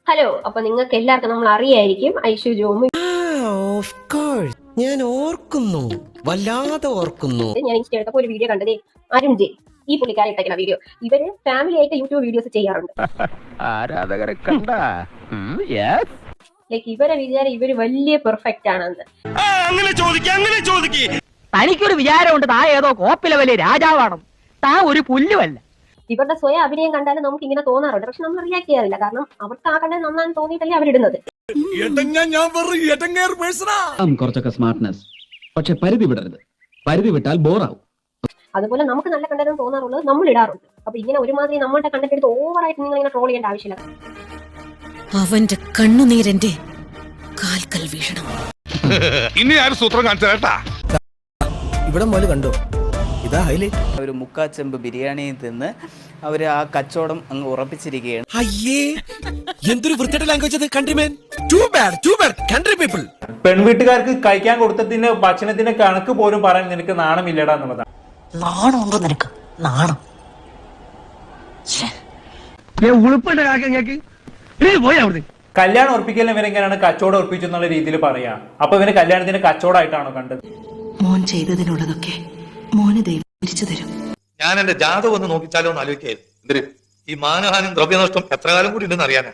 Hello, അപ്പൊ നിങ്ങൾക്ക് എല്ലാവർക്കും നമ്മൾ അറിയായിരിക്കും ഐഷു ജോമി. ഞാൻ ഓർക്കുന്നു, വല്ലാതെ ഓർക്കുന്നു. ഞാൻ ഇൻസ്റ്റയിലൊക്കെ ഒരു വീഡിയോ കണ്ടതേ, അരുൺ ജെ, ഈ പുള്ളിക്കാരെ ഇട്ടേക്കുന്ന വീഡിയോ. ഇവര് ഫാമിലി ആയിട്ട് യൂട്യൂബ് വീഡിയോസ് ചെയ്യാറുണ്ട്. ആരാധകരെ കണ്ട ലൈക്ക് ഇവരെ വിചാരം ഇവര് വലിയ പെർഫെക്റ്റ് ആണെന്ന്. തനിക്കൊരു വിചാരമുണ്ട്, താ ഏതോ കോപ്പിലെ വലിയ രാജാവാണ്, താ ഒരു പുല്ലുമല്ല. ഇവരുടെ സ്വയം അഭിനയം കണ്ടാലും നമുക്ക് ഇങ്ങനെ തോന്നാറുണ്ട്, പക്ഷെ നമ്മൾ റിയാക്ട് ചെയ്യാറില്ല. കാരണം അവർക്ക് ആ കണ്ടത് നന്നായി തോന്നിയിട്ടല്ലേ അവരിടുന്നത്. കുറച്ചൊക്കെ സ്മാർട്ട്നെസ്, പക്ഷെ പരിധി വിടരുത്. പരിധി വിട്ടാൽ ബോറാവും. അതുപോലെ നമുക്ക് നല്ല കണ്ടതെന്ന് തോന്നാറുള്ളത് നമ്മൾ ഇടാറുണ്ട്. അപ്പൊ ഇങ്ങനെ ഒരുമാതിരി നമ്മളുടെ കണ്ടന്റ് എടുത്ത് ഓവറായിട്ട് നിങ്ങൾ ഇങ്ങനെ ട്രോൾ ചെയ്യേണ്ട ആവശ്യമില്ല. അവന്റെ കണ്ണുനീരന്റെ കാൽക്കൽ വീഴണം. ഇനി ആരും സൂത്രം കാണിച്ചാ ഇവിടെ മോല് കണ്ടോ, ഇതാ ഹൈലൈറ്റ്. ഒരു മുക്കാച്ചെമ്പ് ബിരിയാണിയിൽ തിന്ന് അവർ ആ കച്ചവടം അങ്ങ് ഉറപ്പിച്ചിരിക്കുകയാണ്. അയ്യേ, എന്തൊരു വൃത്തിയുടെ ലാംഗ്വേജ് അത്. Countryman, too bad country people. പെൺവീട്ടുകാർക്ക് കഴിക്കാൻ കൊടുത്തതിന്റെ ഭക്ഷണത്തിന്റെ കണക്ക് പോലും പറയാൻ നിനക്ക് നാണമില്ലടാ എന്നുള്ളതാണ്. നാണമുണ്ടോ നിനക്ക്? നാണം. ഉളുപ്പുണ്ട് കാക്കങ്ങൾക്ക്. പോയി അവിടുന്ന് കല്യാണം ഉറപ്പിക്കലും ഇവരെങ്ങനെയാണ് കച്ചവടം ഉറപ്പിച്ചു എന്നുള്ള രീതിയിൽ പറയാ. അപ്പൊ ഇവന് കല്യാണത്തിന് കച്ചവടമായിട്ടാണോ കണ്ടത്? മോൻ ചെയ്തതിനുള്ളതൊക്കെ മോന് ദൈവം തിരിച്ചു തരും. ഞാൻ എന്റെ ജാതകം ഒന്ന് നോക്കിച്ചാലോ എന്ന് ആലോചിക്കായിരുന്നു. ഈ മാനഹാനും ദ്രവ്യനഷ്ടം എത്ര കാലം കൂടി ഉണ്ടെന്ന് അറിയാനാ.